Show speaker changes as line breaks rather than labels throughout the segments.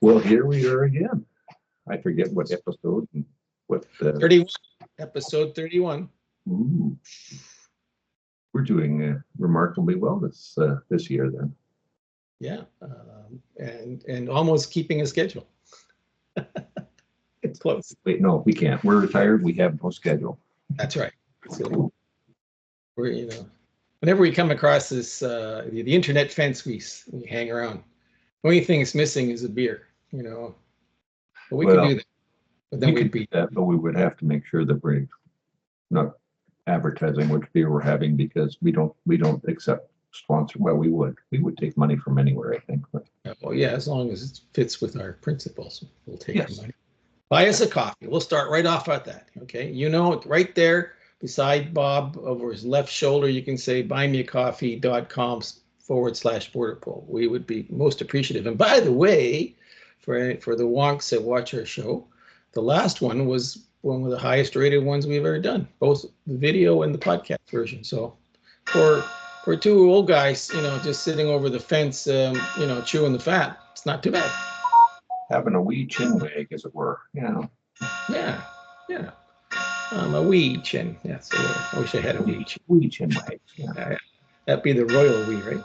Well, here we are again. I forget what episode and what.
31, episode 31.
Ooh. We're doing remarkably well this year then.
Yeah, and almost keeping a schedule. It's close.
Wait, no, we can't. We're retired. We have no schedule.
That's right. So we're whenever we come across this the internet fence, we hang around. The only thing it's missing is a beer. But we could do that. But then we'd be
that, but we would have to make sure that we're not advertising which beer we're having, because we don't accept sponsor. Well, we would take money from anywhere, I think. But.
Well, yeah, as long as it fits with our principles, we'll take the money. Buy us a coffee. We'll start right off at that. Okay, right there beside Bob over his left shoulder, you can say buymeacoffee.com/BORDERPOL. We would be most appreciative. And by the way, for the wonks that watch our show, the last one was one of the highest rated ones we've ever done, both the video and the podcast version. So for two old guys, just sitting over the fence, chewing the fat, it's not too bad.
Having a wee chin wag, as it were.
Yeah. A wee chin. That's the word. I wish I had a wee chin.
Wee chin wag. Yeah.
That'd be the royal wee, right?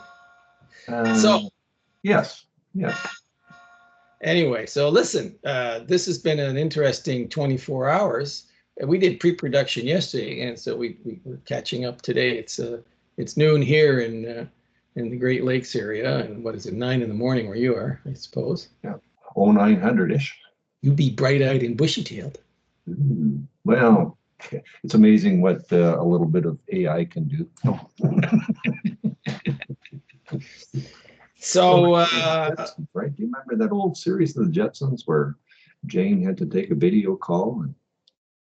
Yes.
Anyway, so listen, this has been an interesting 24 hours. We did pre-production yesterday, and so we're catching up today. It's noon here in the Great Lakes area, and what is it, 9 in the morning where you are, I suppose?
Yeah, 0900-ish.
You be bright-eyed and bushy-tailed.
Well, it's amazing what a little bit of AI can do.
So,
right? Do you remember that old series of the Jetsons where Jane had to take a video call,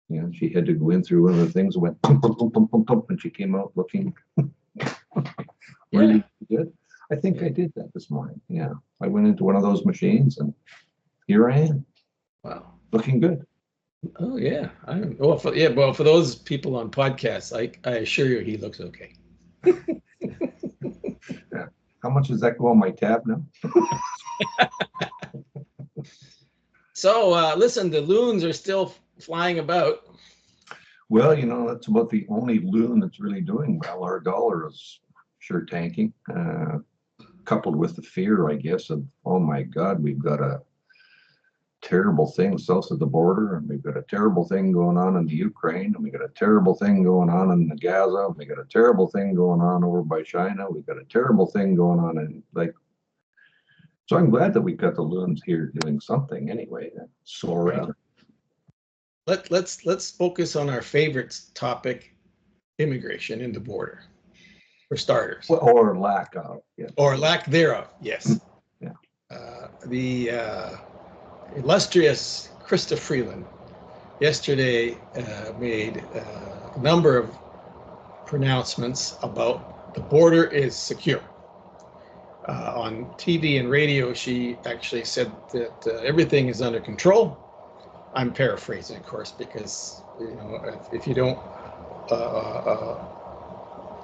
and she had to go in through one of the things and went pum, pum, pum, pum, pum, pum, and she came out looking really good. I think I did that this morning. Yeah, I went into one of those machines, and here I am.
Wow,
looking good.
Oh yeah, well for those people on podcasts, I assure you he looks okay.
Yeah. How much does that go on my tab now?
So listen, the loons are still flying about.
Well, that's about the only loon that's really doing well. Our dollar is sure tanking, coupled with the fear, I guess, of, oh my God, we've got a terrible thing south of the border, and we've got a terrible thing going on in the Ukraine, and we got a terrible thing going on in the Gaza, and we got a terrible thing going on over by China. We've got a terrible thing going on in so I'm glad that we've got the loons here doing something anyway. Soaring.
Let's focus on our favorite topic, immigration and the border, for starters.
Well, or lack of. Yes.
Or lack thereof, yes.
Yeah.
The illustrious Krista Freeland yesterday made a number of pronouncements about the border is secure. On TV and radio, she actually said that everything is under control. I'm paraphrasing, of course, because if you don't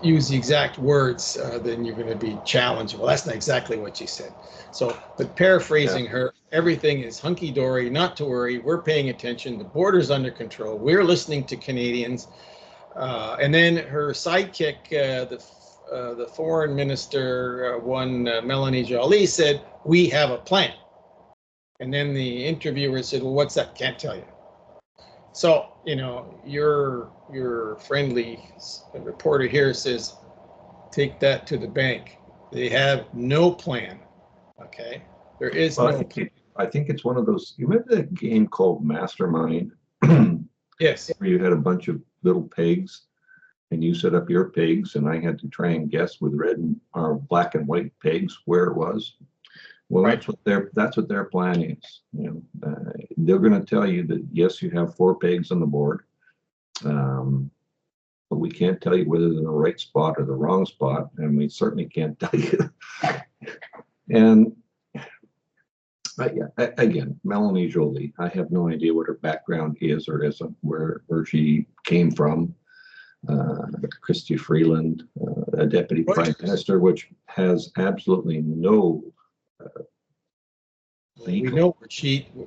use the exact words, then you're going to be challenged. Well, that's not exactly what she said. So, but paraphrasing her, everything is hunky-dory, not to worry. We're paying attention. The border's under control. We're listening to Canadians. And then her sidekick, the foreign minister, Melanie Joly, said, "We have a plan." And then the interviewer said, "Well, what's that? Can't tell you." So, your friendly reporter here says, take that to the bank. They have no plan. Okay, there is no plan.
I think it's one of those. You remember that game called Mastermind?
Yes.
Where you had a bunch of little pigs, and you set up your pigs, and I had to try and guess with red or black and white pigs where it was. Well, right. That's what their plan is. They're going to tell you that yes, you have 4 pigs on the board, but we can't tell you whether they're in the right spot or the wrong spot, and we certainly can't tell you. And yeah, again, Melanie Joly, I have no idea what her background is or isn't, where she came from. Chrystia Freeland, a deputy prime minister, which has absolutely no
We know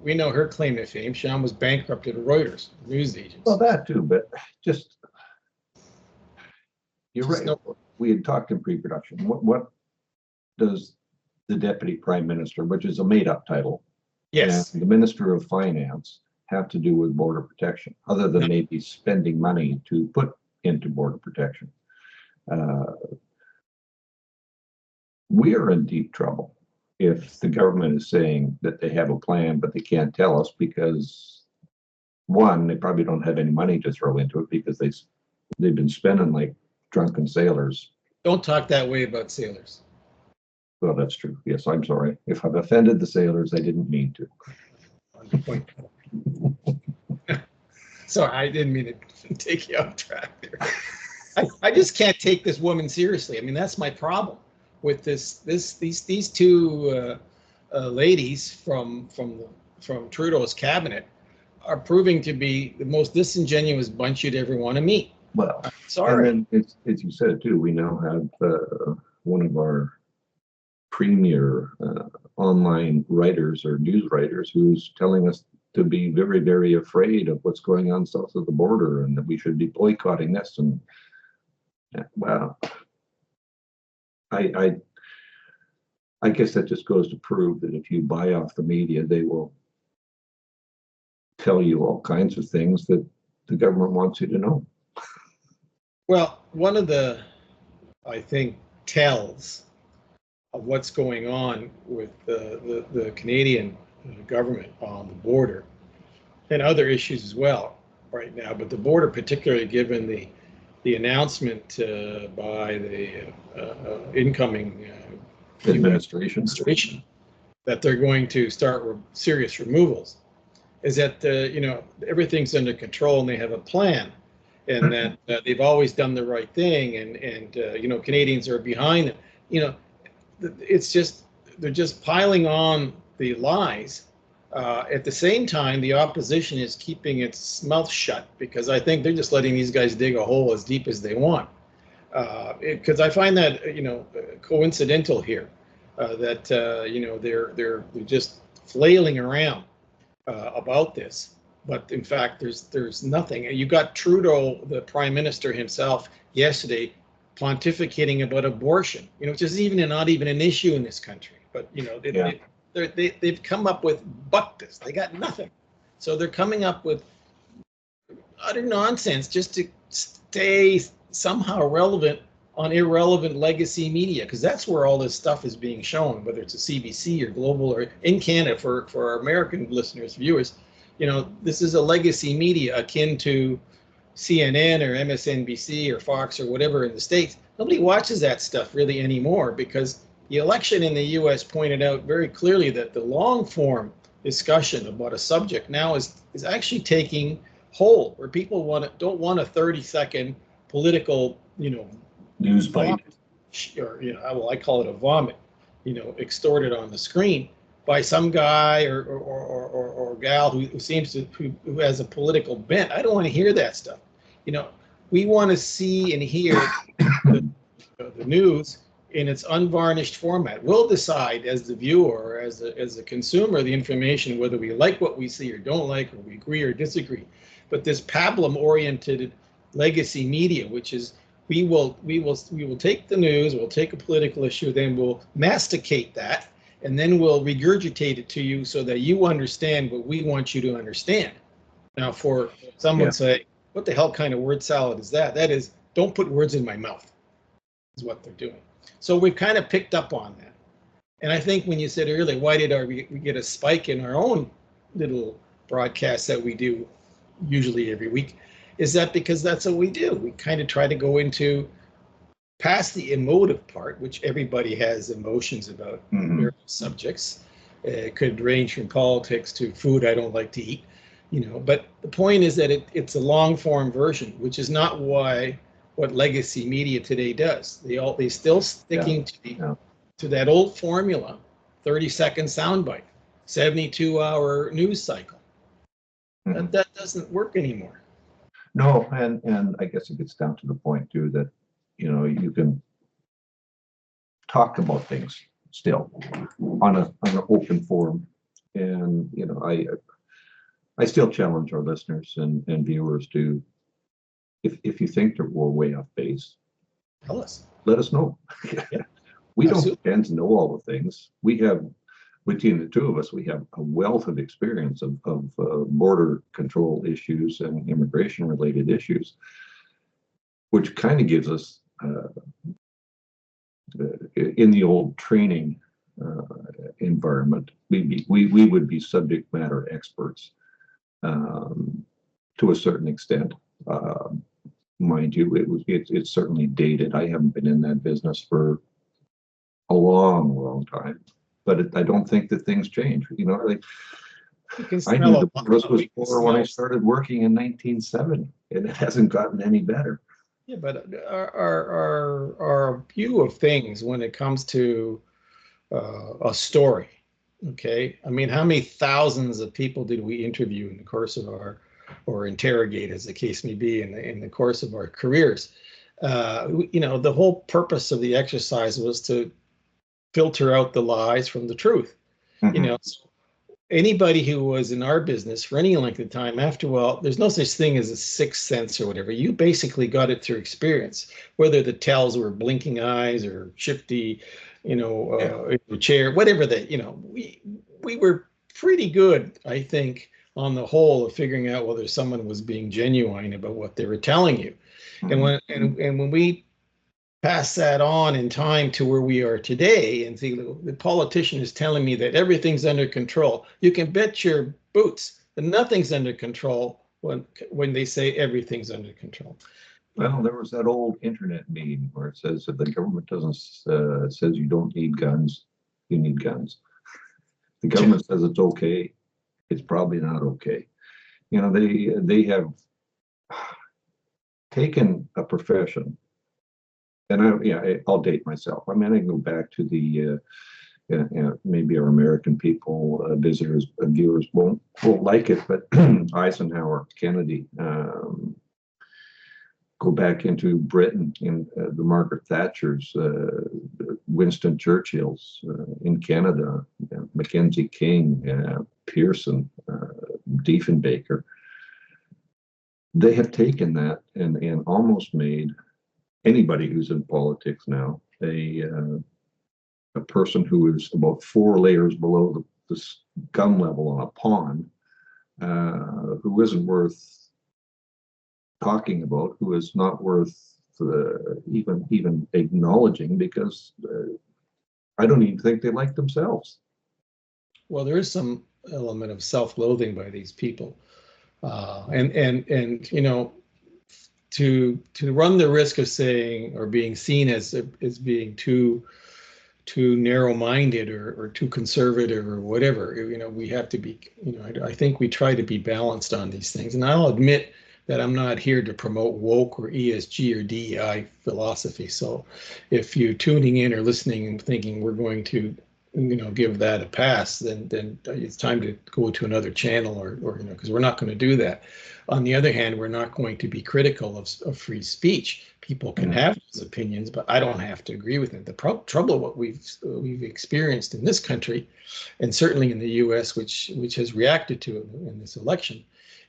we know her claim to fame. Sean was bankrupted at Reuters, news agents.
Well, that too, but just, you're
Just
right.
no-
We had talked in pre-production. What does the deputy prime minister, which is a made-up title,
Yes.
and the minister of finance have to do with border protection, other than maybe spending money to put into border protection? We are in deep trouble if the government is saying that they have a plan, but they can't tell us because, one, they probably don't have any money to throw into it because they've been spending like drunken sailors.
Don't talk that way about sailors.
Well, that's true. Yes, I'm sorry. If I've offended the sailors, I didn't mean to.
Point. Sorry, I didn't mean to take you off track there. I just can't take this woman seriously. I mean, that's my problem with these two ladies from Trudeau's cabinet are proving to be the most disingenuous bunch you'd ever want to meet.
Well,
sorry.
And then as you said too, we now have one of our premier online writers or news writers who's telling us to be very, very afraid of what's going on south of the border and that we should be boycotting this. And well, I guess that just goes to prove that if you buy off the media, they will tell you all kinds of things that the government wants you to know.
Well, one of the, I think, tells of what's going on with the Canadian government on the border and other issues as well right now, but the border particularly, given the announcement by the incoming
Administration
that they're going to start serious removals, is that everything's under control and they have a plan, and that they've always done the right thing, and Canadians are behind them. It's just, they're just piling on the lies. At the same time, the opposition is keeping its mouth shut because I think they're just letting these guys dig a hole as deep as they want. Because I find that coincidental here, that they're just flailing around about this, but in fact there's nothing. You got Trudeau, the prime minister himself, yesterday pontificating about abortion, which is not even an issue in this country. But they've come up with buctus. They got nothing, so they're coming up with utter nonsense just to stay somehow relevant on irrelevant legacy media, because that's where all this stuff is being shown, whether it's a CBC or Global or in Canada for our American listeners, viewers. This is a legacy media akin to CNN or MSNBC or Fox or whatever in the States. Nobody watches that stuff really anymore because the election in the US pointed out very clearly that the long form discussion about a subject now is actually taking hold, where people don't want a 30-second political,
news bite,
or I call it a vomit, extorted on the screen by some guy or gal who seems to who has a political bent. I don't want to hear that stuff. We want to see and hear the news in its unvarnished format. We'll decide as the viewer or as a consumer of the information whether we like what we see or don't like, or we agree or disagree. But this pablum-oriented legacy media, which is we will take the news, we'll take a political issue, then we'll masticate that, and then we'll regurgitate it to you so that you understand what we want you to understand. Now, for someone say, what the hell kind of word salad is that? That is, don't put words in my mouth, is what they're doing. So we've kind of picked up on that. And I think when you said earlier, why did we get a spike in our own little broadcasts that we do usually every week, is that because that's what we do. We kind of try to go into past the emotive part, which everybody has emotions about various subjects. It could range from politics to food I don't like to eat, but the point is that it's a long form version, which is not what legacy media today does. They still sticking to that old formula, 30-second soundbite, 72-hour news cycle. That doesn't work anymore.
No, and I guess it gets down to the point too that you can talk about things still on an open forum, And, I still challenge our listeners and viewers to, if you think that we're way off base,
Tell us.
let us know.
Yeah,
We don't
absolutely.
pretend to know all the things. We have, between the two of us, we have a wealth of experience of border control issues and immigration related issues, which kind of gives us, in the old training environment, we would be subject matter experts to a certain extent. Mind you, it's certainly dated. I haven't been in that business for a long time, but I don't think that things change. Like,
You can
I knew
smell
the
a lot
borders
of
was
weakness
poor when I
smells.
started working in 1970, and it hasn't gotten any better.
Yeah, but our view of things when it comes to a story, okay? I mean, how many thousands of people did we interview in the course of our, or interrogate, as the case may be, in the course of our careers? The whole purpose of the exercise was to filter out the lies from the truth.
Mhm.
So anybody who was in our business for any length of time, after a while, there's no such thing as a sixth sense or whatever. You basically got it through experience, whether the tells were blinking eyes or shifty, in the chair, whatever that, we were pretty good, I think, on the whole, of figuring out whether someone was being genuine about what they were telling you. And
Mhm.
when we pass that on in time to where we are today and see the politician is telling me that everything's under control, you can bet your boots that nothing's under control when they say everything's under control.
Well, there was that old internet meme where it says if the government doesn't says you don't need guns, you need guns. The government says it's okay, it's probably not okay. They have taken a profession, and I'll date myself. I mean, I can go back to the maybe our American people, visitors, viewers won't like it, but Eisenhower, Kennedy, go back into Britain in the Margaret Thatcher's, Winston Churchill's, in Canada, Mackenzie King, Pearson, Diefenbaker. They have taken that and almost made anybody who's in politics now a person who is about 4 layers below the scum level on a pond, who isn't worth talking about, who is not worth even acknowledging, because I don't even think they like themselves.
Well, there is some element of self-loathing by these people, and to run the risk of saying or being seen as being too narrow-minded or too conservative or whatever, we have to be, I think we try to be balanced on these things. And I'll admit that I'm not here to promote woke or ESG or DEI philosophy. So if you're tuning in or listening and thinking we're going to, give that a pass, then it's time to go to another channel or because we're not going to do that. On the other hand, we're not going to be critical of free speech. People can have those opinions, but I don't have to agree with it. The trouble, what we've experienced in this country, and certainly in the U.S., which has reacted to it in this election,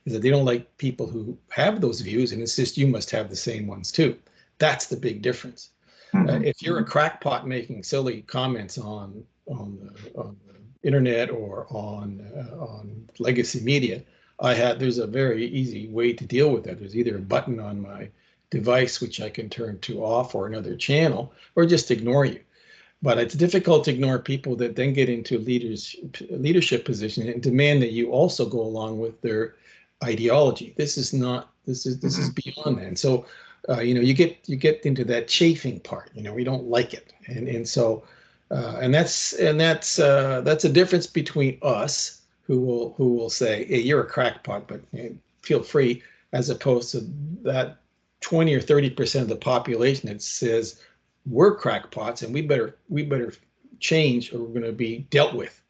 is that they don't like people who have those views and insist you must have the same ones too. That's the big difference. If you're a crackpot making silly comments on the internet or on legacy media, there's a very easy way to deal with that. There's either a button on my device which I can turn to off, or another channel, or just ignore you. But it's difficult to ignore people that then get into leadership positions and demand that you also go along with their ideology. This is beyond that. And so you get into that chafing part. We don't like it, and so that's a difference between us who will say, hey, you're a crackpot, but feel free, as opposed to that 20 or 30% of the population that says we're crackpots and we better change or we're going to be dealt with.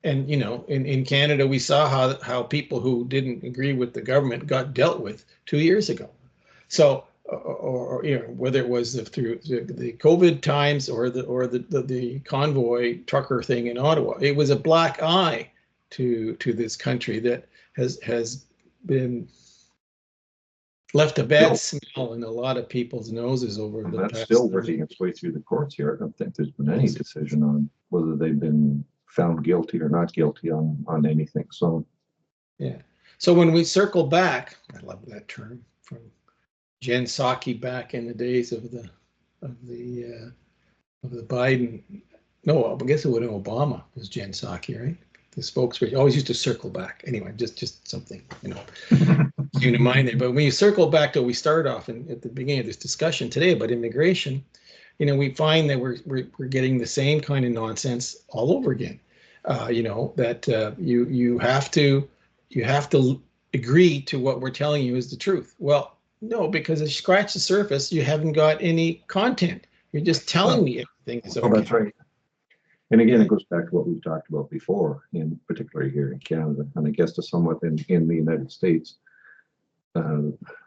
And in Canada, we saw how people who didn't agree with the government got dealt with 2 years ago. So or whether it was through the COVID times or the convoy trucker thing in Ottawa, it was a black eye to this country that has been left a bad smell in a lot of people's noses over the
that's
past.
still working its way through the courts here. I don't think there's been any decision on whether they've been found guilty or not guilty on anything. So
yeah. So when we circle back, I love that term from Jen Psaki back in the days of the Biden. No, I guess it would have Obama was Jen Psaki, right? The spokesperson always used to circle back. Anyway, just something, came to mind there. But when you circle back to we started off at the beginning of this discussion today about immigration, we find that we're getting the same kind of nonsense all over again. That you have to agree to what we're telling you is the truth. Well, no, because if you scratch the surface, you haven't got any content. You're just telling me everything is okay.
Oh, that's right. And again, it goes back to what we've talked about before, in particular here in Canada, and I guess to somewhat in the United States.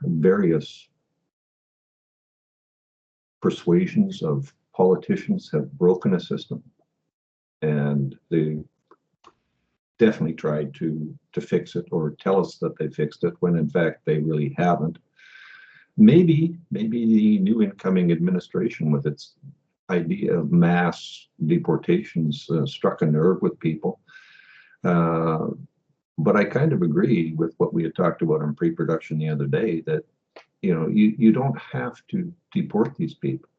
Various persuasions of politicians have broken a system, and they definitely tried to fix it or tell us that they fixed it when in fact they really haven't. Maybe the new incoming administration with its idea of mass deportations struck a nerve with people. But I kind of agree with what we had talked about in pre-production the other day, that you don't have to deport these people.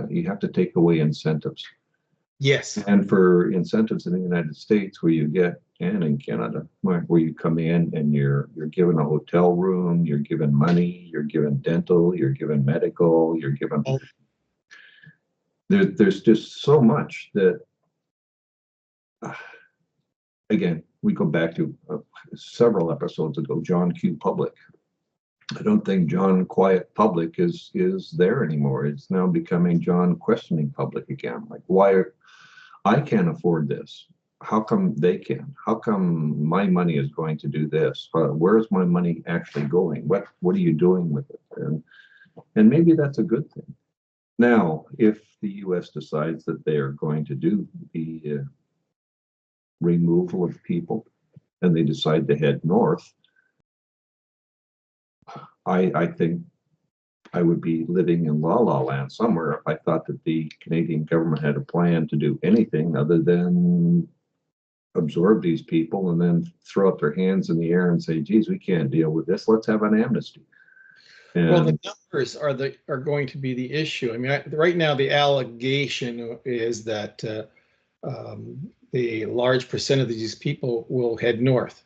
You have to take away incentives.
Yes.
And for incentives in the United States, where you get, and in Canada, where you come in and you're given a hotel room, you're given money, you're given dental, you're given medical, you're given. There's just so much that. Again, we go back to several episodes ago, John Q. Public. I don't think John Quiet Public is there anymore. It's now becoming John Questioning Public again. Like, why I can't afford this? How come they can? How come my money is going to do this? Where's my money actually going? What are you doing with it? And maybe that's a good thing. Now, if the U.S. decides that they are going to do the removal of people and they decide to head north, I think I would be living in la la land somewhere if I thought that the Canadian government had a plan to do anything other than absorb these people and then throw up their hands in the air and say, geez, we can't deal with this, let's have an amnesty.
Well, the numbers are going to be the issue. I mean, right now the allegation is that the large percent of these people will head north,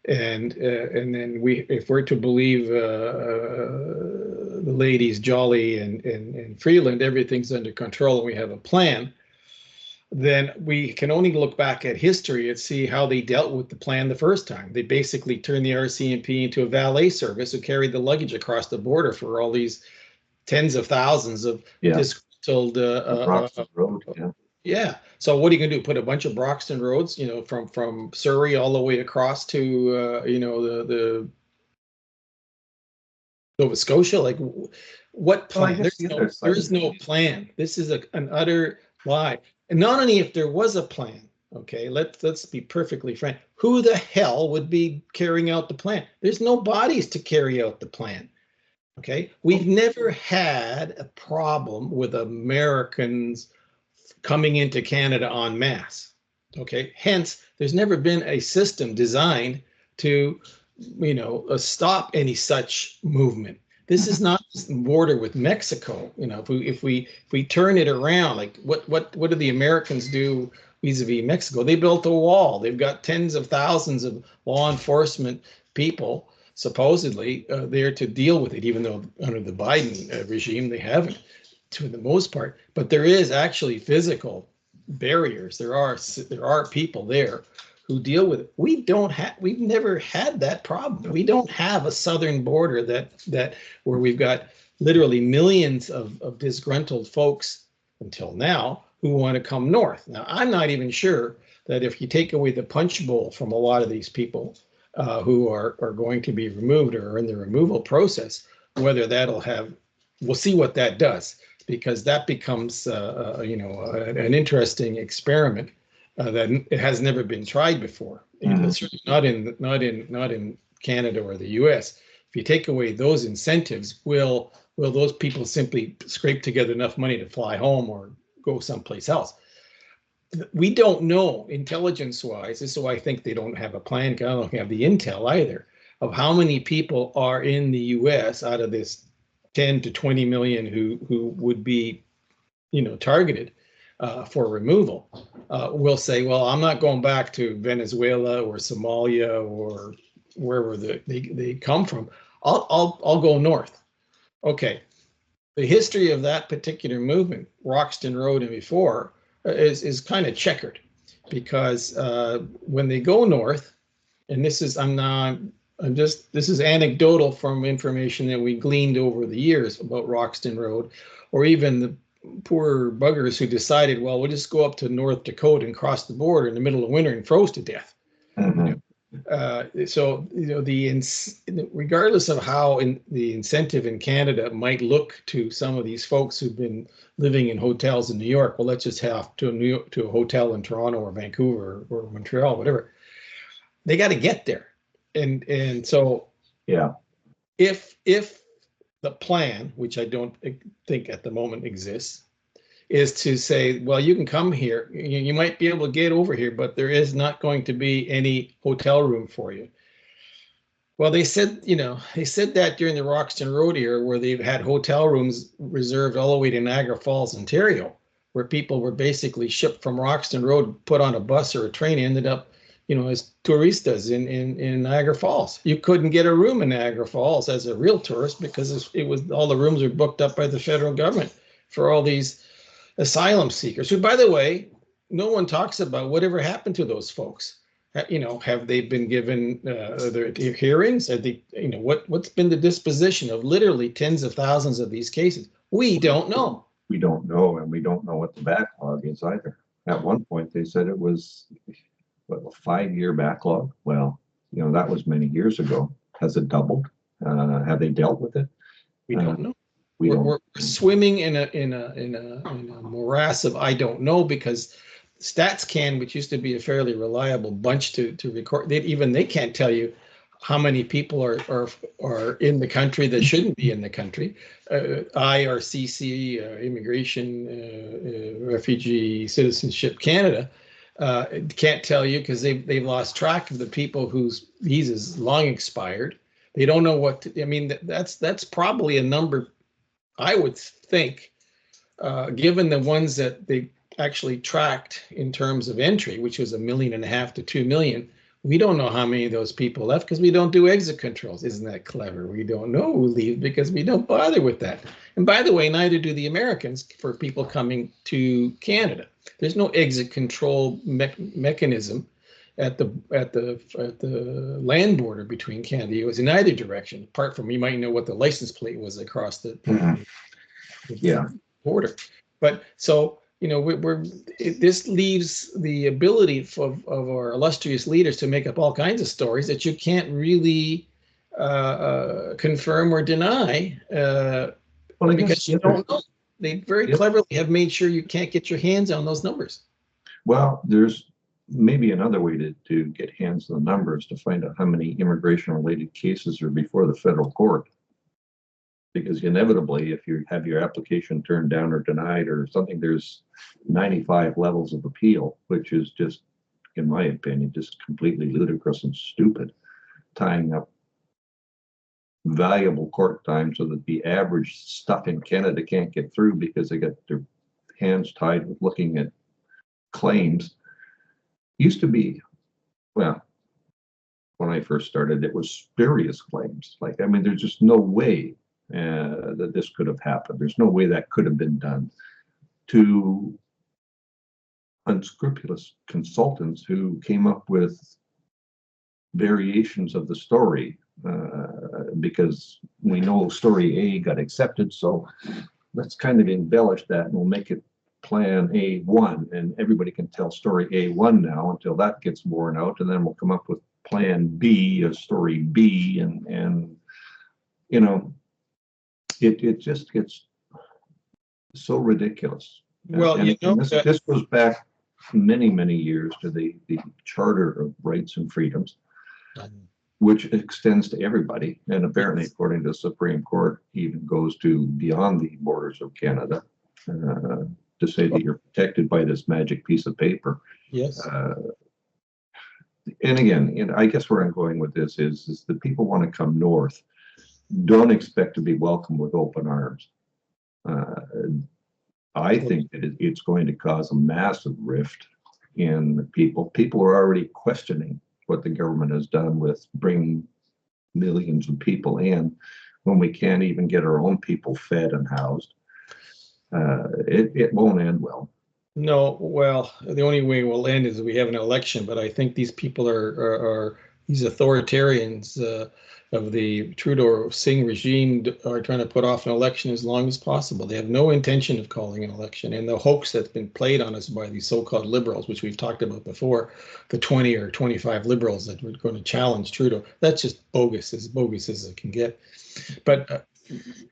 and then if we're to believe the ladies Jolly and Freeland, everything's under control and we have a plan. Then we can only look back at history and see how they dealt with the plan the first time. They basically turned the RCMP into a valet service who carried the luggage across the border for all these tens of thousands of disgruntled
road.
Yeah. So what are you going to do? Put a bunch of Broxton roads, from Surrey all the way across to the Nova Scotia? Like, what plan? There is no plan. This is an utter lie. And not only if there was a plan, okay, let's be perfectly frank. Who the hell would be carrying out the plan? There's no bodies to carry out the plan. Okay, we've never had a problem with Americans coming into Canada en masse. Okay, hence there's never been a system designed to, stop any such movement. This is not the border with Mexico. If we turn it around, like what do the Americans do vis-a-vis Mexico? They built a wall. They've got tens of thousands of law enforcement people supposedly there to deal with it, even though under the Biden regime they haven't, to the most part. But there is actually physical barriers. There are people there who deal with it. We've never had that problem. We don't have a southern border that where we've got literally millions of disgruntled folks until now who want to come north. Now, I'm not even sure that if you take away the punch bowl from a lot of these people who are going to be removed or are in the removal process, whether we'll see what that does, because that becomes an interesting experiment that it has never been tried before. Certainly not in Canada or the U.S. If you take away those incentives, will those people simply scrape together enough money to fly home or go someplace else? We don't know intelligence-wise. This is why I think they don't have a plan. I don't have the intel either of how many people are in the U.S. out of this 10 to 20 million who would be, targeted for removal. Will say, well, I'm not going back to Venezuela or Somalia or wherever they come from. I'll go north. Okay. The history of that particular movement, Roxton Road and before, is kind of checkered, because when they go north, and this is this is anecdotal from information that we gleaned over the years about Roxton Road, or even the poor buggers who decided, well, we'll just go up to North Dakota and cross the border in the middle of winter and froze to death.
Mm-hmm.
So regardless of how the incentive in Canada might look to some of these folks who've been living in hotels in New York, well, let's just have to a hotel in Toronto or Vancouver or Montreal, whatever. They got to get there, and so
yeah,
if the plan, which I don't think at the moment exists, is to say, well, you can come here, you might be able to get over here, but there is not going to be any hotel room for you. Well, they said that during the Roxton Road era, where they've had hotel rooms reserved all the way to Niagara Falls, Ontario, where people were basically shipped from Roxton Road, put on a bus or a train, ended up, as touristas in Niagara Falls. You couldn't get a room in Niagara Falls as a real tourist, because it was all the rooms were booked up by the federal government for all these asylum seekers, who, by the way, no one talks about whatever happened to those folks. Have they been given their hearings? Are they, what's been the disposition of literally tens of thousands of these cases? We don't know.
We don't know, and we don't know what the backlog is either. At one point, they said it was a 5-year backlog. Well, that was many years ago. Has it doubled? Have they dealt with it?
We don't know. We're swimming in a morass of I don't know, because StatsCan, which used to be a fairly reliable bunch to record, they can't tell you how many people are in the country that shouldn't be in the country. IRCC, Immigration, Refugee Citizenship Canada, can't tell you, because they've lost track of the people whose visas long expired. They don't know what that's probably a number, I would think, given the ones that they actually tracked in terms of entry, which was 1.5 million to 2 million. We don't know how many of those people left, because we don't do exit controls. Isn't that clever? We don't know who leaves because we don't bother with that. And by the way, neither do the Americans for people coming to Canada. There's no exit control mechanism at the land border between Canada and the U.S. in either direction, apart from, you might know what the license plate was across the border. But so, this leaves the ability of our illustrious leaders to make up all kinds of stories that you can't really confirm or deny, because you don't know. They very cleverly have made sure you can't get your hands on those numbers.
Well, there's maybe another way to get hands on the numbers, to find out how many immigration-related cases are before the federal court. Because inevitably, if you have your application turned down or denied or something, there's 95 levels of appeal, which is just, in my opinion, just completely ludicrous and stupid, tying up valuable court time so that the average stuff in Canada can't get through because they got their hands tied with looking at claims. Used to be, well, when I first started, it was spurious claims. There's just no way that this could have happened. There's no way that could have been done, to unscrupulous consultants who came up with variations of the story, because we know story A got accepted, so let's kind of embellish that and we'll make it plan A1, and everybody can tell story A1 now until that gets worn out, and then we'll come up with plan B, a story B, and it just gets so ridiculous.
Well,
this goes back many, many years to the Charter of Rights and Freedoms, which extends to everybody. And apparently, according to the Supreme Court, even goes to beyond the borders of Canada, to say that you're protected by this magic piece of paper.
Yes.
And again, I guess where I'm going with this is that people want to come north, don't expect to be welcomed with open arms. I think that it's going to cause a massive rift in people. People are already questioning what the government has done with bringing millions of people in when we can't even get our own people fed and housed. It won't end well.
No, well, the only way it will end is we have an election, but I think these people are these authoritarians of the Trudeau-Singh regime are trying to put off an election as long as possible. They have no intention of calling an election, and the hoax that's been played on us by these so-called liberals, which we've talked about before, the 20 or 25 liberals that were going to challenge Trudeau, that's just bogus as it can get. But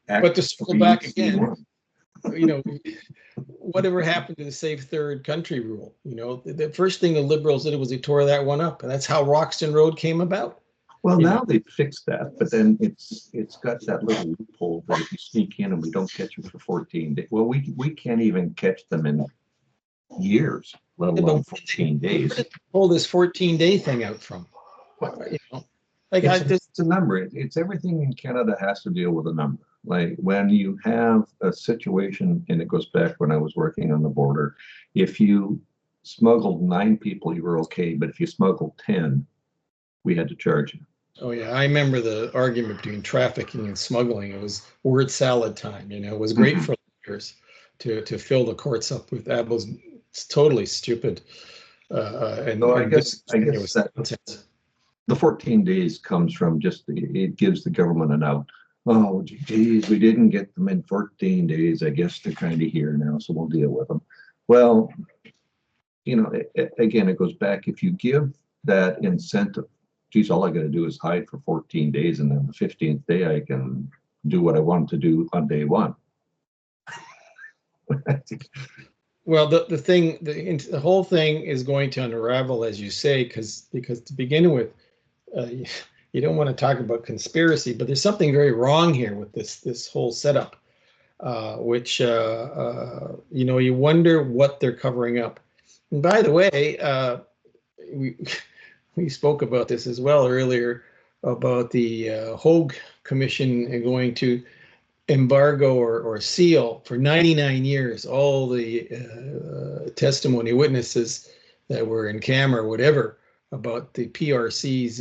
to circle back again, whatever happened to the safe third country rule? The first thing the liberals did was they tore that one up, and that's how Roxton Road came about.
Well, now they've fixed that, but then it's got that little loophole that if you sneak in and we don't catch them for 14 days, well, we can't even catch them in years, let alone 14 days.
Where did they pull this 14-day thing out from?
It's a number. It's everything in Canada has to deal with a number. Like when you have a situation, and it goes back when I was working on the border, if you smuggled 9 people, you were okay, but if you smuggled 10, we had to charge you.
Oh yeah, I remember the argument between trafficking and smuggling. It was word salad time. It was great for lawyers to fill the courts up with that. Was totally stupid.
I guess that the 14 days comes from just it gives the government an out. Oh, geez, we didn't get them in 14 days. I guess they're kind of here now, so we'll deal with them. Well, again, it goes back. If you give that incentive, geez, all I got to do is hide for 14 days, and then the 15th day I can do what I want to do on day one.
Well, the whole thing is going to unravel, as you say, because to begin with, you don't want to talk about conspiracy, but there's something very wrong here with this whole setup, which you wonder what they're covering up. And by the way, we spoke about this as well earlier about the Hogue Commission going to embargo or seal for 99 years all the testimony witnesses that were in camera, whatever, about the PRC's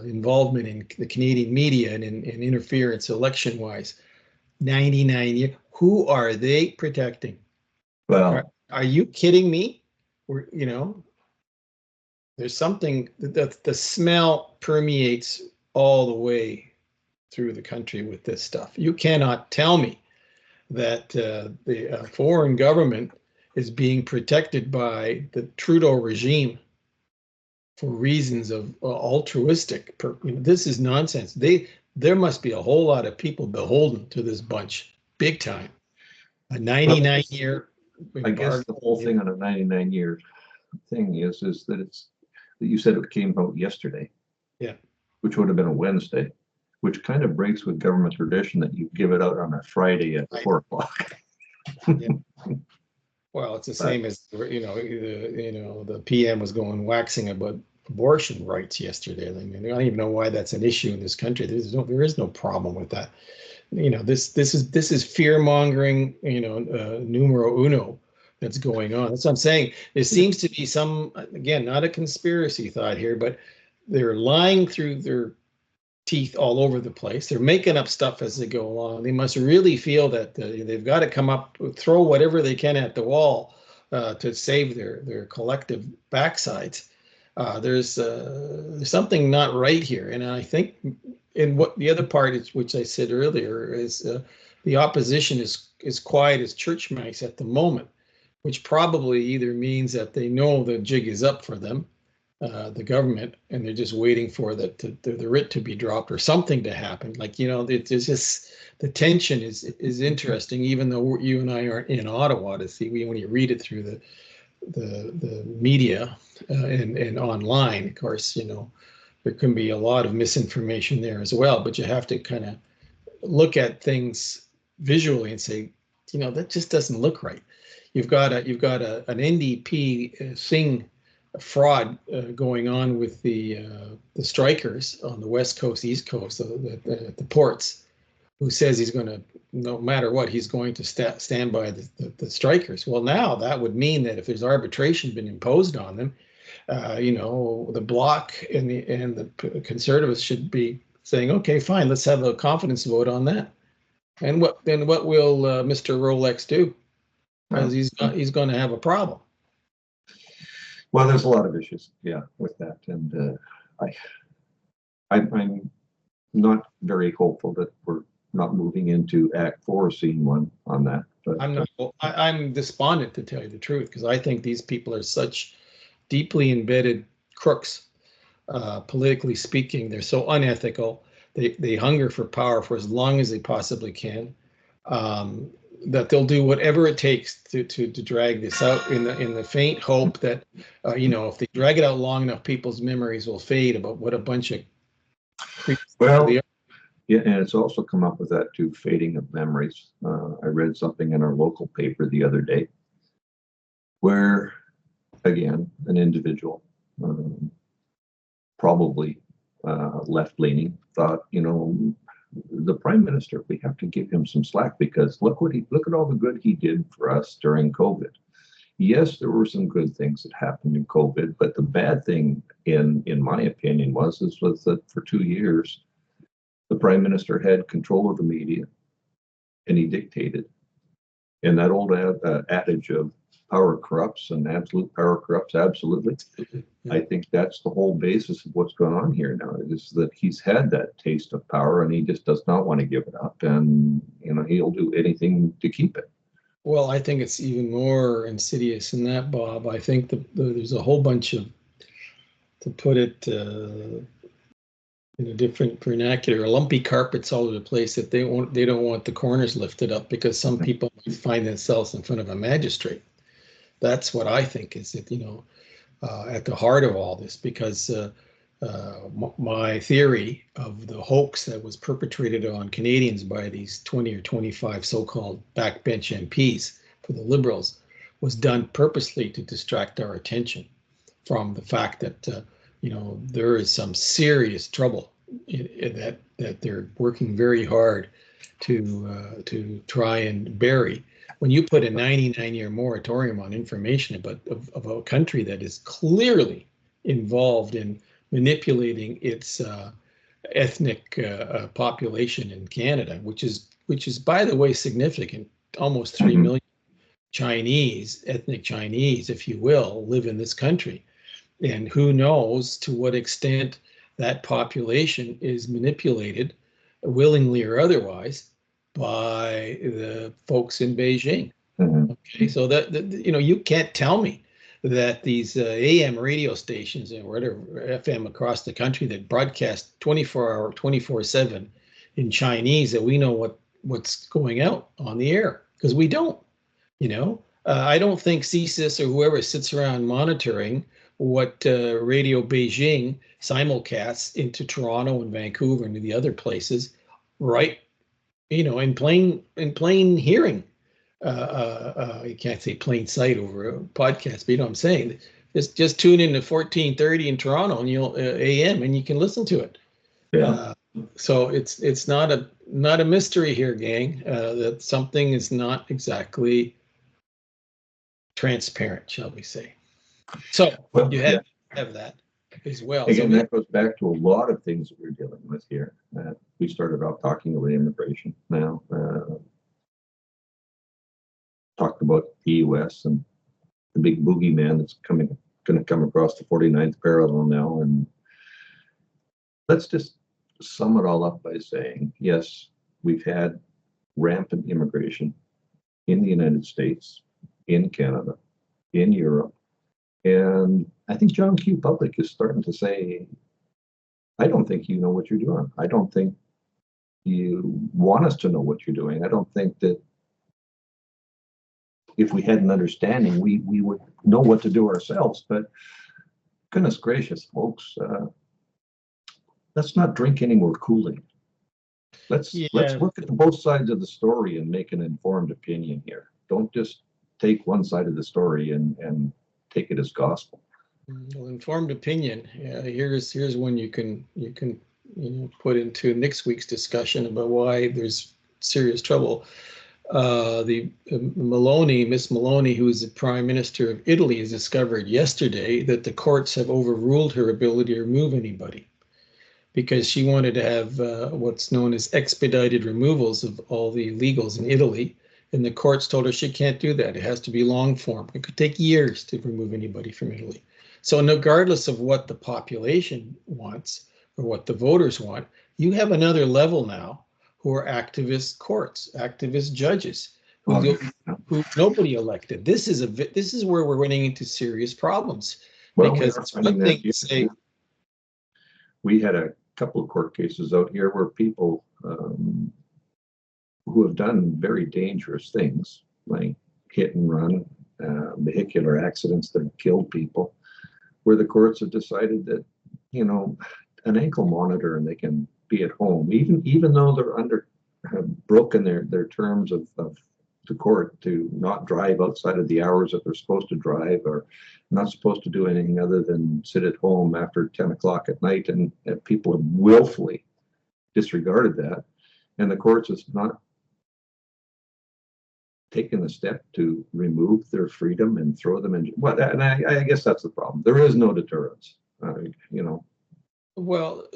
involvement in the Canadian media and interference election-wise. 99 years. Who are they protecting?
Well,
are you kidding me? There's something that the smell permeates all the way through the country with this stuff. You cannot tell me that the foreign government is being protected by the Trudeau regime for reasons of altruistic. This is nonsense. There must be a whole lot of people beholden to this bunch, big time. A 99-year.
I guess the whole thing on a 99-year thing is that you said it came out yesterday.
Yeah.
Which would have been a Wednesday, which kind of breaks with government tradition that you give it out on a Friday at 4 o'clock.
Yeah. Well, it's the same as the PM was going waxing about abortion rights yesterday. I mean, I don't even know why that's an issue in this country. There is no problem with that. This is fear mongering. Numero uno that's going on. That's what I'm saying. There seems to be some, again, not a conspiracy thought here, but they're lying through their teeth all over the place. They're making up stuff as they go along. They must really feel that they've got to come up, throw whatever they can at the wall to save their collective backsides. There's something not right here, and I think in what the other part is, which I said earlier, is the opposition is quiet as church mice at the moment, which probably either means that they know the jig is up for them, the government, and they're just waiting for the writ to be dropped or something to happen. There's just the tension is interesting, even though you and I aren't in Ottawa to see. When you read it through the media and online. Of course, there can be a lot of misinformation there as well, but you have to kind of look at things visually and say, that just doesn't look right. You've got an NDP thing fraud going on with the strikers on the West Coast, East Coast, the ports, who says he's going to, no matter what, he's going to stand by the strikers. Well, now that would mean that if there's arbitration been imposed on them, the Bloc and the Conservatives should be saying, okay, fine, let's have a confidence vote on that. And what will Mr. Rolex do? Because he's going to have a problem.
Well, there's a lot of issues, with that, and I'm not very hopeful that we're not moving into Act 4, Scene 1 on that. But
I'm despondent, to tell you the truth, because I think these people are such deeply embedded crooks, politically speaking. They're so unethical. They hunger for power for as long as they possibly can. That they'll do whatever it takes to drag this out in the faint hope that if they drag it out long enough, people's memories will fade about what a bunch of creeps they are.
Yeah, and it's also come up with that too, fading of memories. I read something in our local paper the other day where, again, an individual, probably left-leaning, thought, the Prime Minister, we have to give him some slack, because look at all the good he did for us during COVID. Yes, there were some good things that happened in COVID, but the bad thing, in my opinion, was that for 2 years, the Prime Minister had control of the media, and he dictated. And that old adage of power corrupts and absolute power corrupts absolutely. I think that's the whole basis of what's going on here now, is that he's had that taste of power and he just does not want to give it up. And, he'll do anything to keep it.
Well, I think it's even more insidious than that, Bob. I think there's a whole bunch of, to put it in a different vernacular, lumpy carpets all over the place that they don't want the corners lifted up, because some people find themselves in front of a magistrate. That's what I think is at the heart of all this, because my theory of the hoax that was perpetrated on Canadians by these 20 or 25 so-called backbench MPs for the Liberals was done purposely to distract our attention from the fact that there is some serious trouble that they're working very hard to try and bury. When you put a 99-year moratorium on information of a country that is clearly involved in manipulating its ethnic population in Canada, which is by the way significant, almost 3 million Chinese, ethnic Chinese, if you will, live in this country. And who knows to what extent that population is manipulated, willingly or otherwise, by the folks in Beijing. Okay, so that you can't tell me that these AM radio stations and whatever FM across the country that broadcast 24-hour, 24/7 in Chinese, that we know what's going out on the air, because we don't. I don't think CSIS or whoever sits around monitoring what Radio Beijing simulcasts into Toronto and Vancouver and the other places, right? In plain hearing. You can't say plain sight over a podcast, but you know what I'm saying. Just tune in to 1430 in Toronto and you'll AM and you can listen to it.
Yeah.
So it's not a mystery here, gang. That something is not exactly transparent, shall we say? So you have that as well.
Again, that goes back to a lot of things that we're dealing with here. We started off talking about immigration. Now, talked about the U.S. and the big boogeyman that's going to come across the 49th parallel now. And let's just sum it all up by saying, yes, we've had rampant immigration in the United States, in Canada, in Europe. And I think John Q. Public is starting to say, I don't think you know what you're doing. I don't think you want us to know what you're doing. I don't think that if we had an understanding, we would know what to do ourselves. But goodness gracious, folks, let's not drink any more Kool-Aid. Let's look at the both sides of the story and make an informed opinion here. Don't just take one side of the story and take it as gospel.
Well, informed opinion. Here's one you can put into next week's discussion about why there's serious trouble. Miss Maloney, who is the Prime Minister of Italy, has discovered yesterday that the courts have overruled her ability to remove anybody because she wanted to have what's known as expedited removals of all the illegals in Italy. And the courts told her she can't do that. It has to be long form. It could take years to remove anybody from Italy. So regardless of what the population wants or what the voters want, you have another level now who are activist courts, activist judges, who nobody elected. This is where we're running into serious problems.
Well,
because it's one thing to say.
We had a couple of court cases out here where people who have done very dangerous things, like hit and run, vehicular accidents that have killed people, where the courts have decided that, an ankle monitor and they can be at home, even though they're have broken their terms of the court to not drive outside of the hours that they're supposed to drive, or not supposed to do anything other than sit at home after 10 o'clock at night, and people have willfully disregarded that, and the courts has not taken the step to remove their freedom and throw them in. Well, and I guess that's the problem. There is no deterrence,
Well,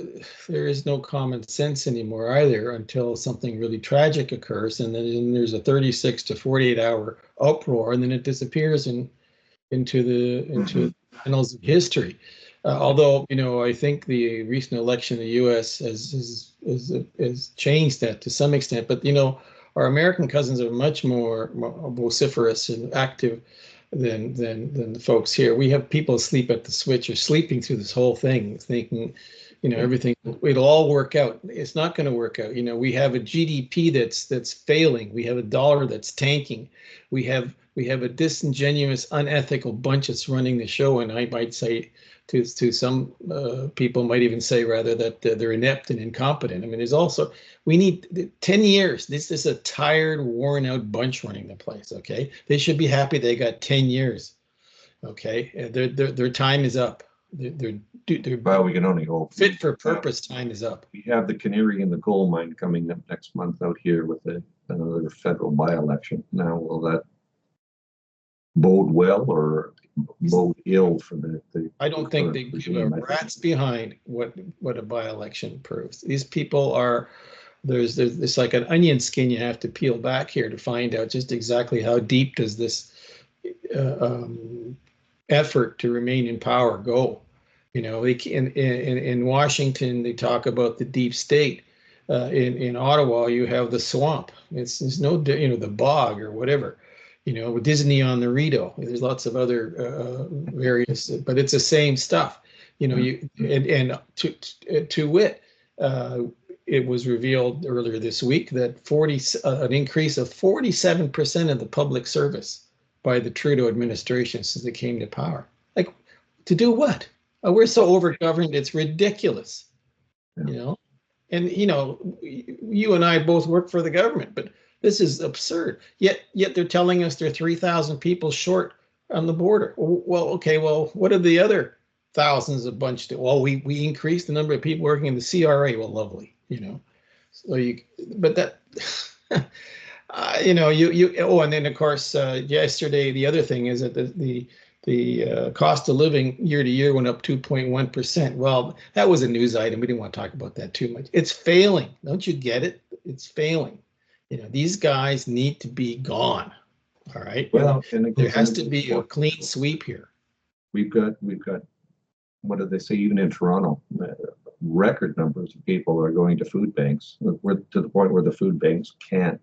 there is no common sense anymore either until something really tragic occurs, and then there's a 36 to 48 hour uproar, and then it disappears into the annals of history. Although I think the recent election in the U.S. has changed that to some extent, but our American cousins are much more vociferous and active than the folks here. We have people asleep at the switch or sleeping through this whole thing, thinking, everything, it'll all work out. It's not going to work out. We have a GDP that's failing. We have a dollar that's tanking. We have a disingenuous, unethical bunch that's running the show. And I might say to some people might even say rather that they're inept and incompetent. I mean, there's also, we need 10 years. This is a tired, worn out bunch running the place. Okay. They should be happy they got 10 years. Okay. Their time is up.
Well, we can only hope.
Fit for purpose time is up.
We have the canary in the coal mine coming up next month out here with another federal by-election. Now, will that bode well or bode ill for the
I don't think they give a rat's behind what a by-election proves. These people are, there's it's like an onion skin you have to peel back here to find out just exactly how deep does this effort to remain in power go. In Washington, they talk about the deep state. In Ottawa, you have the swamp. It's no, the bog or whatever. Disney on the Rideau. There's lots of other various, but it's the same stuff. To wit, it was revealed earlier this week that an increase of 47% of the public service by the Trudeau administration since they came to power. Like, to do what? We're so overgoverned, it's ridiculous. And you and I both work for the government, but this is absurd. Yet they're telling us they're 3,000 people short on the border. Well, okay, well, what did the other thousands of bunch do? Well, we increased the number of people working in the CRA. Well, lovely, So but that, and then of course yesterday the other thing is that the cost of living year to year went up 2.1%. Well, that was a news item. We didn't want to talk about that too much. It's failing. Don't you get it? It's failing. These guys need to be gone. All right.
Well,
there has to be a clean sweep here.
We've got, what do they say, even in Toronto, record numbers of people are going to food banks. We're to the point where the food banks can't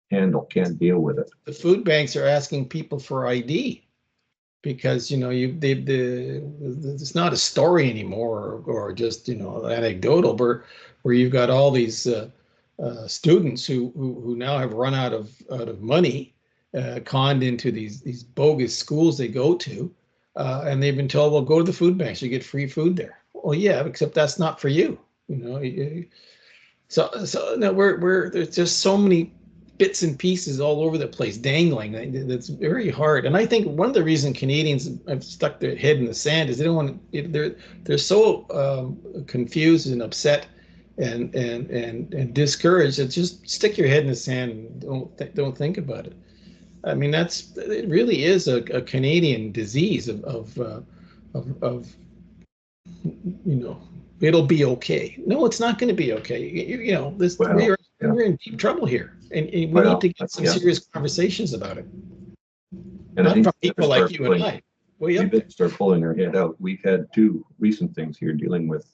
deal with it.
The food banks are asking people for ID because, it's not a story anymore or just, anecdotal where you've got all these students who now have run out of money conned into these bogus schools they go to, and they've been told, well, go to the food banks, you get free food there. Well, yeah, except that's not for you. So no, there's just so many bits and pieces all over the place dangling. That's very hard. And I think one of the reasons Canadians have stuck their head in the sand is they don't want to, they're so confused and upset and discouraged that just stick your head in the sand and don't think about it. I mean, it really is a Canadian disease of it'll be okay. No, it's not going to be okay. We're in deep trouble here, and we need to get some serious conversations about it.
And
not from people like you and I.
We better start pulling our head out. We've had two recent things here dealing with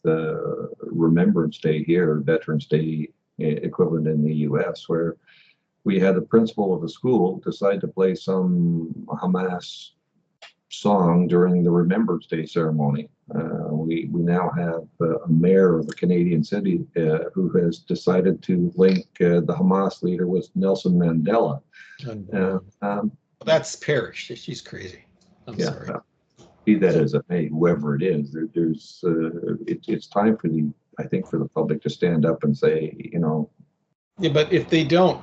Remembrance Day here, Veterans Day equivalent in the U.S., where we had the principal of a school decide to play some Hamas song during the Remembrance Day ceremony. We now have a mayor of a Canadian city who has decided to link the Hamas leader with Nelson Mandela.
That's Parrish. She's crazy. I'm sorry.
Be that as it may, whoever it is, it's time for the public to stand up and say,
Yeah, but if they don't,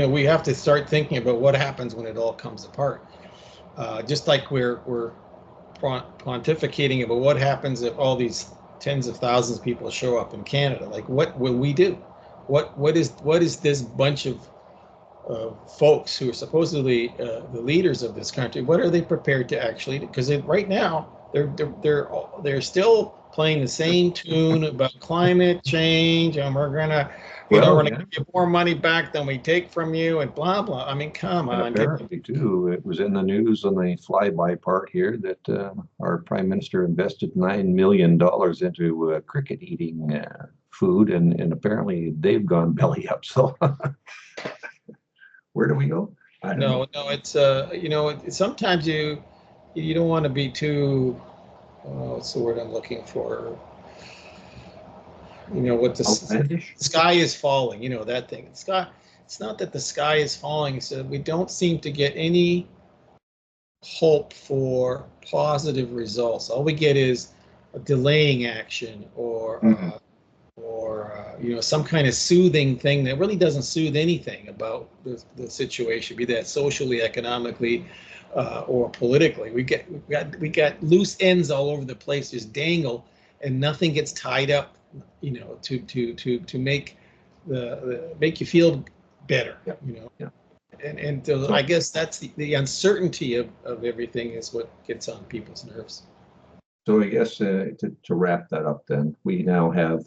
we have to start thinking about what happens when it all comes apart. Just like we're pontificating about what happens if all these tens of thousands of people show up in Canada. Like, what will we do? What is this bunch of folks who are supposedly the leaders of this country? What are they prepared to actually do? Because right now they're still playing the same tune about climate change, and we're gonna give you more money back than we take from you, and blah blah. I mean, come on.
Apparently, too, it was in the news on the flyby part here that our prime minister invested $9 million into cricket eating food, and apparently they've gone belly up. So, where do we go?
No, it's sometimes you don't want to be too. What's the word I'm looking for? What the sky is falling, that thing. It's not that the sky is falling, it's that we don't seem to get any hope for positive results. All we get is a delaying action or some kind of soothing thing that really doesn't soothe anything about the situation, be that socially, economically, or politically. We got loose ends all over the place, just dangle, and nothing gets tied up, to make make you feel better. And so I guess that's the uncertainty of everything is what gets on people's nerves.
So I guess to wrap that up, then we now have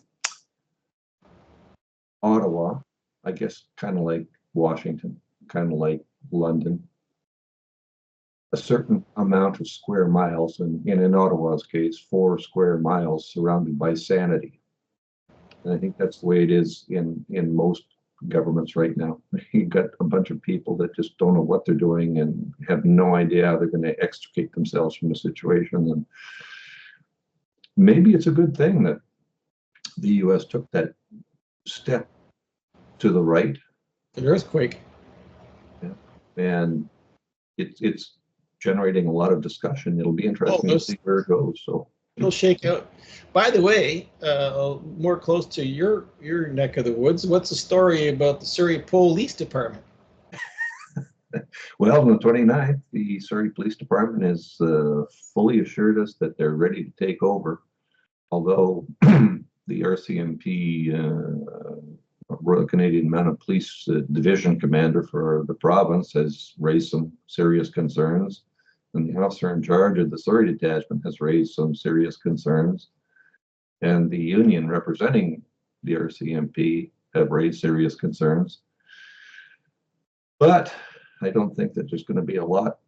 Ottawa, I guess, kind of like Washington, kind of like London, a certain amount of square miles, and in Ottawa's case, 4 square miles surrounded by sanity. And I think that's the way it is in most governments right now. You've got a bunch of people that just don't know what they're doing and have no idea how they're going to extricate themselves from the situation. And maybe it's a good thing that the U.S. took that step to the right.
The earthquake.
Yeah. And it's generating a lot of discussion. It'll be interesting to see where it goes. So
it'll shake out. By the way, more close to your neck of the woods, what's the story about the Surrey Police Department?
Well, on the 29th, the Surrey Police Department has fully assured us that they're ready to take over. Although the RCMP, Royal Canadian Mounted Police Division Commander for the province, has raised some serious concerns, and the officer in charge of the Surrey detachment has raised some serious concerns, and the union representing the RCMP have raised serious concerns. But I don't think that there's going to be a lot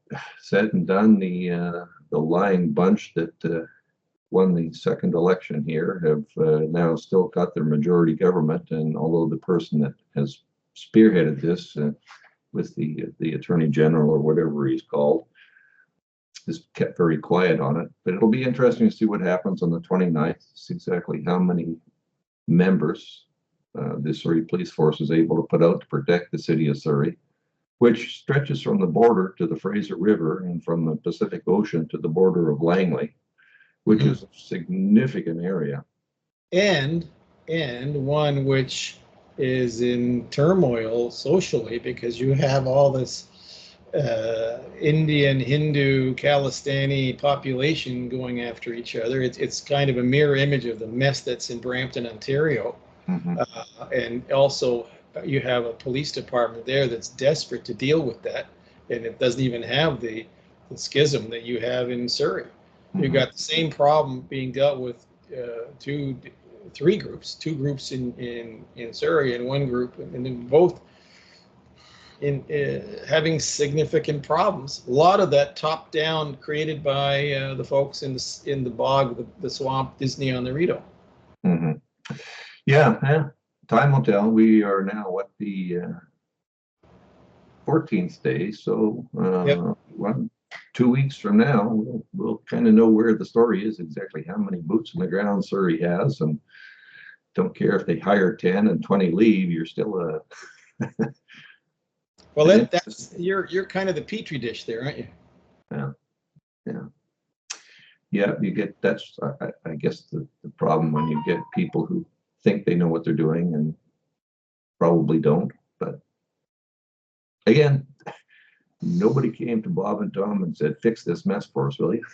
said and done. The lying bunch that won the second election here have now still got their majority government, and although the person that has spearheaded this with the Attorney General or whatever he's called is kept very quiet on it. But it'll be interesting to see what happens on the 29th, see exactly how many members the Surrey Police Force is able to put out to protect the city of Surrey. which stretches from the border to the Fraser River and from the Pacific Ocean to the border of Langley, which is a significant area.
And one which is in turmoil socially, because you have all this Indian, Hindu, Khalistani population going after each other. It's kind of a mirror image of the mess that's in Brampton, Ontario. And also you have a police department there that's desperate to deal with that, and it doesn't even have the schism that you have in Surrey. You've got the same problem being dealt with two groups in Surrey, and one group, and then both in having significant problems. A lot of that top down created by the folks in the bog, the swamp, Disney on the Rideau.
Yeah, time will tell. We are now what, the 14th day, so 2 weeks from now we'll kind of know where the story is, exactly how many boots on the ground Surrey has, and don't care if they hire 10 and 20 leave, you're still a
well, that's you're kind of the petri dish there, aren't you?
Yeah, you get, that's I guess the problem when you get people who think they know what they're doing and probably don't. But again, nobody came to Bob and Tom and said, fix this mess for us, will you?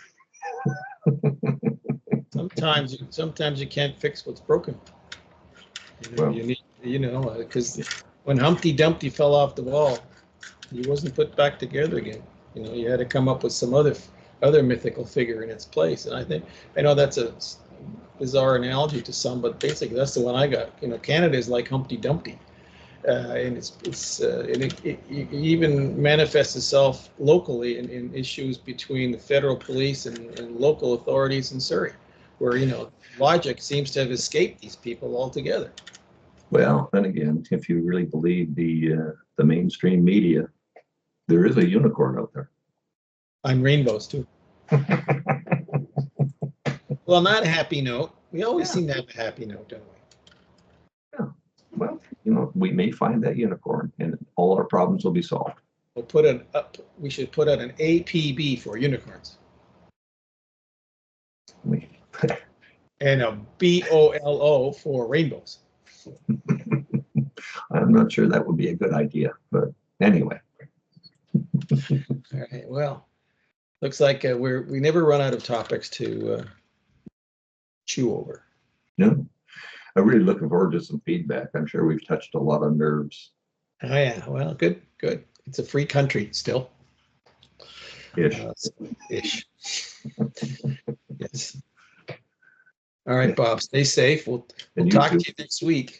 Sometimes you can't fix what's broken. You need, because when Humpty Dumpty fell off the wall, he wasn't put back together again. You had to come up with some other mythical figure in its place. And I know that's a bizarre analogy to some, but basically that's the one I got. Canada is like Humpty Dumpty, and it even manifests itself locally in issues between the federal police and local authorities in Surrey, where logic seems to have escaped these people altogether.
Well, and again, if you really believe the mainstream media, there is a unicorn out there.
On rainbows too. Well, on that happy note, we always seem to have a happy note, don't we?
Yeah. Well, we may find that unicorn, and all our problems will be solved.
We should put out an APB for unicorns. And a BOLO for rainbows.
I'm not sure that would be a good idea, but anyway.
All right. Well, looks like we never run out of topics to chew over.
No, I'm really looking forward to some feedback. I'm sure we've touched a lot of nerves.
Oh yeah. Well, good. It's a free country still. Ish. Yes. All right, Bob. Stay safe. We'll talk to you next week.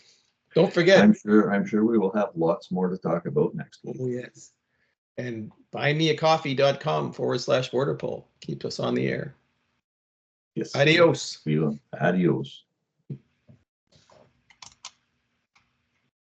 Don't forget.
I'm sure we will have lots more to talk about next week.
Oh yes. And buymeacoffee.com/BORDERPOL. Keep us on the air.
Yes.
Adios.
Adios.